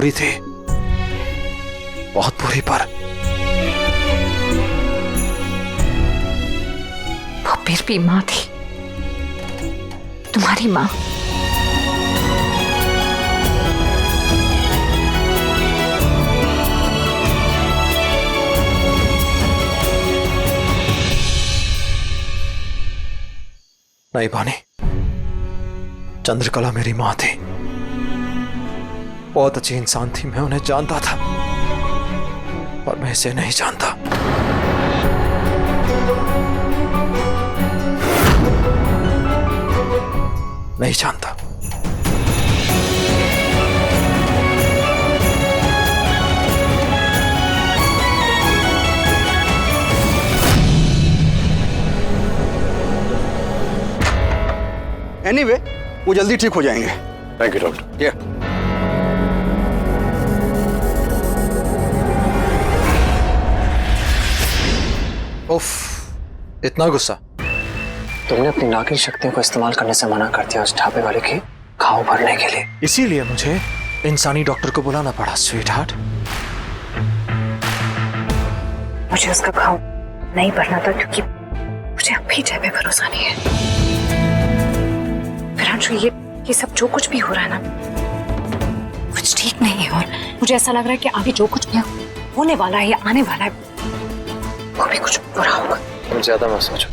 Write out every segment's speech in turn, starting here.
बुरी थी, बहुत बुरी, पर वो फिर भी माँ थी, तुम्हारी माँ। नहीं भानी, चंद्रकला मेरी माँ थी, बहुत अच्छी इंसान थी, मैं उन्हें जानता था, पर मैं इसे नहीं जानता। नहीं जानता। एनीवे, वो जल्दी ठीक हो जाएंगे। Thank you doctor. उफ, इतना गुस्सा? तुमने अपनी नागिन शक्तियों को इस्तेमाल करने से मना कर दिया उस ढाबे वाले के घाव भरने के लिए। इसीलिए मुझे इंसानी डॉक्टर को बुलाना पड़ा, स्वीट हार्ट। मुझे उसका घाव नहीं भरना था क्योंकि मुझे अब भी जय पे भरोसा नहीं है। विरांशु, ये सब जो कुछ भी हो रहा है ना, कुछ ठीक नहीं है, और मुझे ऐसा लग रहा है कि आगे जो कुछ भी होने वाला है या आने वाला है वो भी कुछ बुरा होगा। तुम ज्यादा मत सोचो।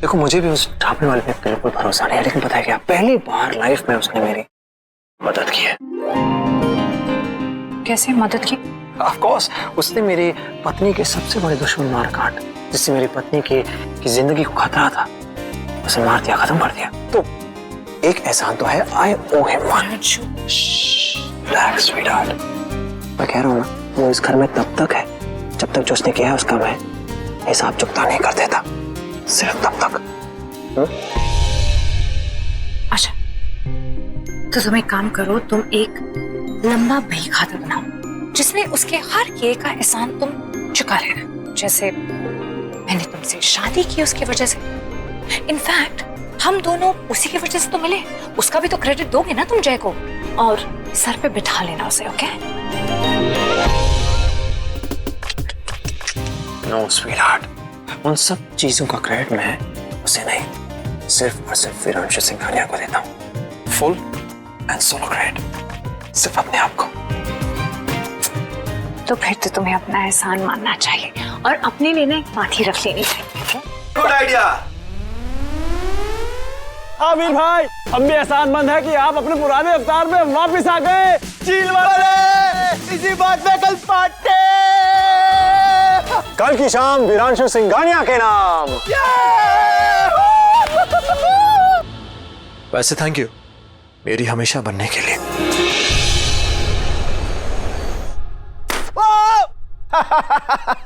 देखो, मुझे भी उस ढाबे वाले पे बिल्कुल भरोसा नहीं है, लेकिन पता है क्या, पहली बार लाइफ में उसने मेरी मदद की है। कैसे मदद की? ऑफ कोर्स, उसने मेरी पत्नी के सबसे बड़े दुश्मन मार काट, जिससे मेरी पत्नी की जिंदगी को खतरा था, उसे मार दिया, खत्म कर दिया। तो एक एहसान तो है, आई ओ हिम वन। Relax sweetheart. मैं कह रहा हूँ ना, वो इस घर में तब तक है जब तक जो उसने किया है उसका मैं हिसाब चुकता नहीं कर देता, सिर्फ तब तक। अच्छा, तो तुम एक काम करो, तुम एक लंबा बही खाता बनाओ जिसमें उसके हर किए का एहसान तुम चुका लेना। जैसे मैंने तुमसे शादी की उसकी वजह से, इनफैक्ट हम दोनों उसी की वजह से तो मिले, उसका भी तो क्रेडिट दोगे ना तुम जय को, और सर पे बिठा लेना उसे। ओके? नो स्वीटहार्ट, उन सब चीजों का क्रेडिट मैं उसे नहीं, सिर्फ और सिर्फ विरांशु सिंघानिया को देता हूँ। फुल एंड सोलो क्रेडिट सिर्फ अपने आप को। तो फिर तो तुम्हें अपना एहसान मानना चाहिए और अपने लिए ना माथी रख लेनी चाहिए। Good idea. आमिर भाई, हम भी एहसानमंद है कि आप अपने पुराने अवतार में वापस आ गए। चील वाले, इसी बात में कल पार्टी। कल की शाम विरांशु सिंघानिया के नाम। वैसे थैंक यू मेरी हमेशा बनने के लिए।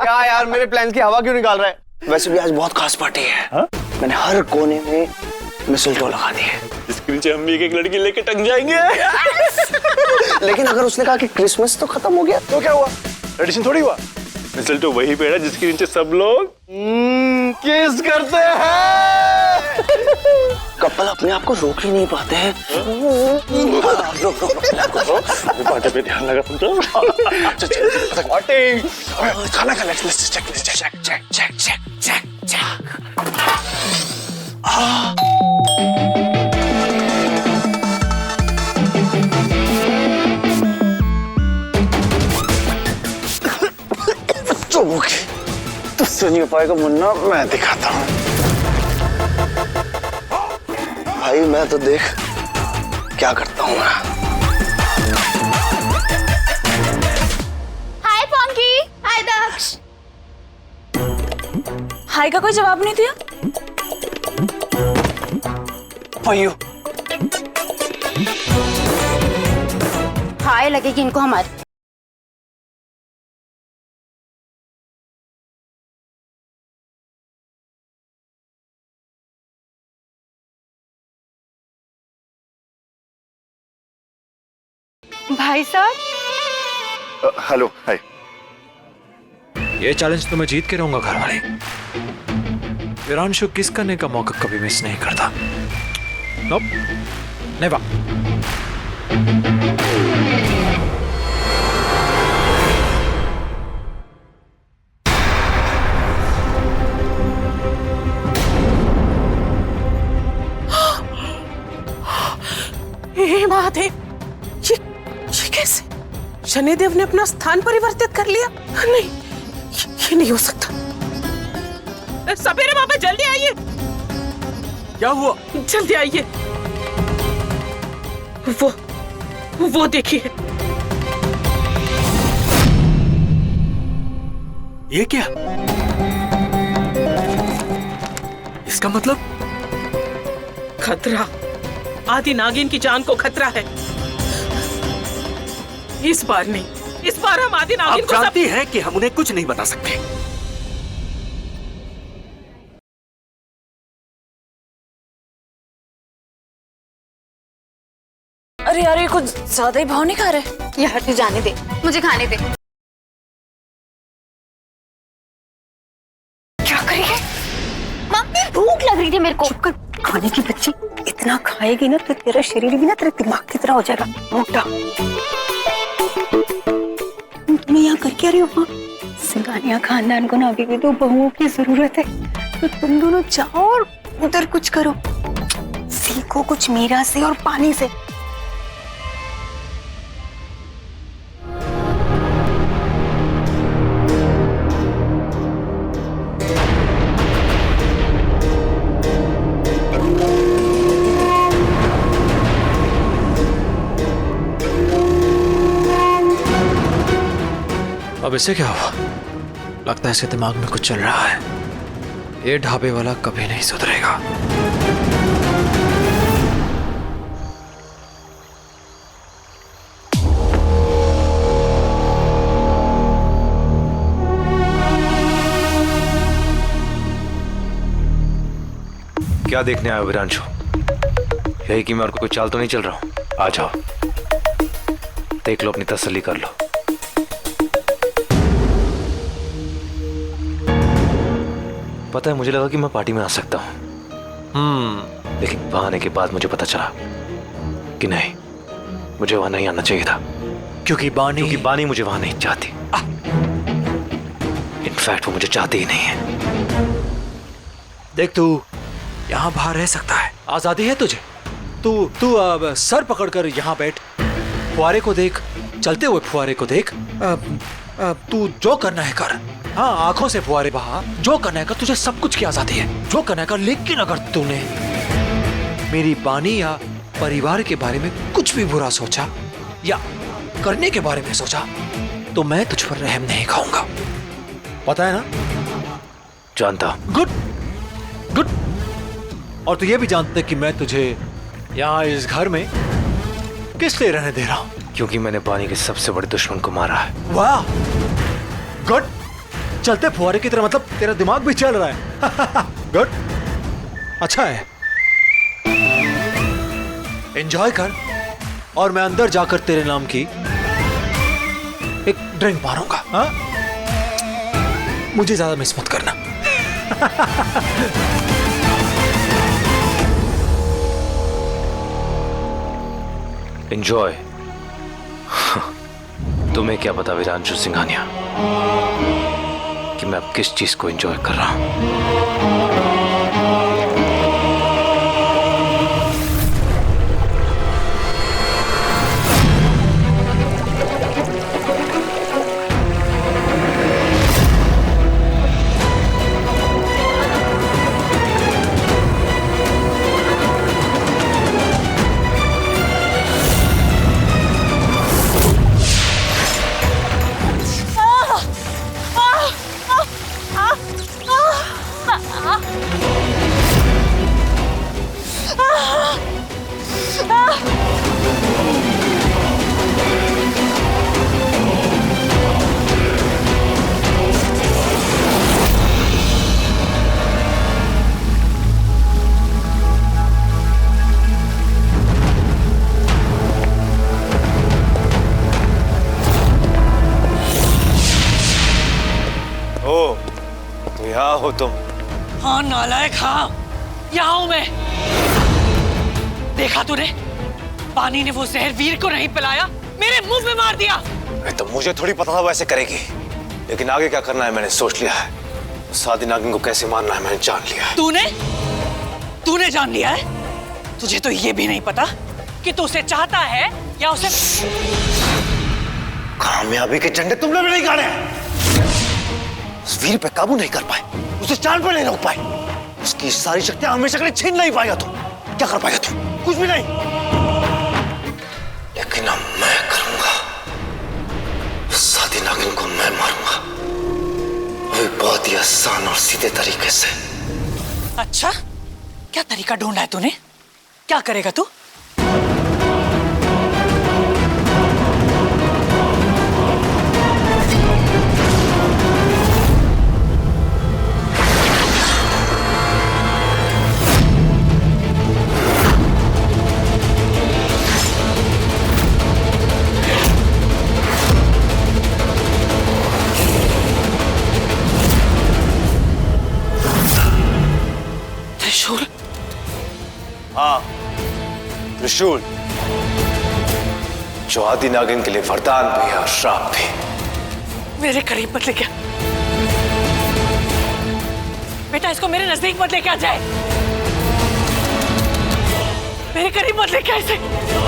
क्या यार, मेरे प्लान की हवा क्यों निकाल रहा है? वैसे भी आज बहुत खास पार्टी है। हा? मैंने हर कोने में मिसलटो लगा दी है, इसके नीचे हम भी एक लड़की लेके टंग जाएंगे। लेकिन अगर उसने कहा कि क्रिसमस तो खत्म हो गया तो क्या हुआ? ट्रेडिशन थोड़ी हुआ। मिसलटो वही पेड़ है जिसके नीचे सब लोग किस करते हैं। कपल अपने आप को रोक ही नहीं पाते हैं। पार्टी पे ध्यान लगा तुम तो। खाना खा, लेट्स चेक। तुझसे नहीं हो पाएगा मुन्ना, मैं दिखाता हूँ। भाई मैं तो देख क्या करता हूँ मैं। हाय पंकी, हाय दक्ष। हाय का कोई जवाब नहीं दिया। भाइयों, हाय लगेगी इनको हमारी। भाई साहब। हेलो, हाय। ये चैलेंज तो मैं जीत के रहूंगा घर वाले। विरांशु किस करने का मौका कभी मिस नहीं करता। नोप, नेवर। कैसे? शनिदेव ने अपना स्थान परिवर्तित कर लिया? नहीं, ये नहीं हो सकता। सवेरे बाबा जल्दी आइए। क्या हुआ? जल्दी आइए। वो देखिए। ये क्या? इसका मतलब? खतरा। आदि नागिन की जान को खतरा है। इस बार नहीं, इस बार हम आदि नागिन आप को जानती हैं कि हम उन्हें कुछ नहीं बता सकते। अरे यार, ये कुछ ज्यादा ही भाव नहीं खा रहे यार। तू जाने दे, मुझे खाने दे। क्या करेगी? मम्मी, भूख लग रही थी मेरे को। चुप कर, खाने की बच्ची। इतना खाएगी ना तो तेरा शरीर भी ना तेरे दिमाग की तरह हो जाएगा मोटा। तुम यहाँ कर क्या रही हो? हाँ, सिंघानिया खानदान को ना अभी भी तो बहुओं की जरूरत है। तो तुम दोनों जाओ और उधर कुछ करो, सीखो कुछ मीरा से और पानी से। अब इसे क्या हुआ? लगता है इसके दिमाग में कुछ चल रहा है। ये ढाबे वाला कभी नहीं सुधरेगा। क्या देखने आए हो वीरांशु? यही कि मैं और कोई चाल तो नहीं चल रहा हूं? आ जाओ, देख लो, अपनी तसल्ली कर लो। पता है, मुझे लगा कि मैं पार्टी में आ सकता हूं, लेकिन वहां आने के बाद मुझे पता चला कि नहीं, मुझे वहां नहीं आना चाहिए था, क्योंकि बानी मुझे वहां नहीं चाहती। इनफैक्ट वो मुझे चाहती ही नहीं है। देख, तू यहां बाहर रह सकता है, आजादी है तुझे। तू अब सर पकड़कर यहां बैठ, फुहारे को देख, चलते हुए फुहारे को देख। तू जो करना है कर। हाँ, आंखों से फुहारे बहा, जो करना है कर, तुझे सब कुछ की आजादी है, जो करना है कर। लेकिन अगर तूने मेरी बानी या परिवार के बारे में कुछ भी बुरा सोचा या करने के बारे में सोचा तो मैं तुझ पर रहम नहीं खाऊंगा, पता है ना? जानता। Good good. और तू ये भी जानता है कि मैं तुझे यहाँ इस घर में किस लिए रहने दे रहा हूं? क्योंकि मैंने बानी के सबसे बड़े दुश्मन को मारा है। वाह, गुड। चलते फुहारे की तरह, मतलब तेरा दिमाग भी चल रहा है। गुड, अच्छा है। एंजॉय कर, और मैं अंदर जाकर तेरे नाम की एक ड्रिंक मारूंगा। हाँ, मुझे ज्यादा मिस मत करना। एंजॉय। तुम्हें क्या पता वीरांशु सिंघानिया कि मैं अब किस चीज को एंजॉय कर रहा हूं। यहाँ हो तुम? हाँ नालायक, हाँ यहाँ हूं मैं। देखा तूने, पानी ने वो जहर वीर को नहीं पिलाया, मेरे मुंह में मार दिया। तो मुझे थोड़ी पता था वैसे करेगी, लेकिन आगे क्या करना है मैंने सोच लिया है। सादी नागिन को कैसे मारना है मैंने जान लिया है। तूने जान लिया है? तुझे तो ये भी नहीं पता कि तू उसे चाहता है या उसे कामयाबी के झंडे तुमने भी नहीं गाड़े। उस वीर पे काबू नहीं कर पाए, उसे चांद पे नहीं रोक पाए, उसकी सारी शक्तियां हमेशा के लिए छीन नहीं पाएगा तुम। क्या कर पाएगा तुम? कुछ भी नहीं। लेकिन अब मैं करूंगा, सादी नागिन को मैं मारूंगा, अभी बहुत ही आसान और सीधे तरीके से। अच्छा, क्या तरीका ढूंढा है तूने? क्या करेगा तू? त्रिशूल? हाँ, त्रिशूल, जो आदि नागिन के लिए वरदान भी है और श्राप भी। मेरे करीब मत लेके आ। बेटा, इसको मेरे नजदीक मत लेके आ जाए। मेरे करीब मत लेके आ इसे।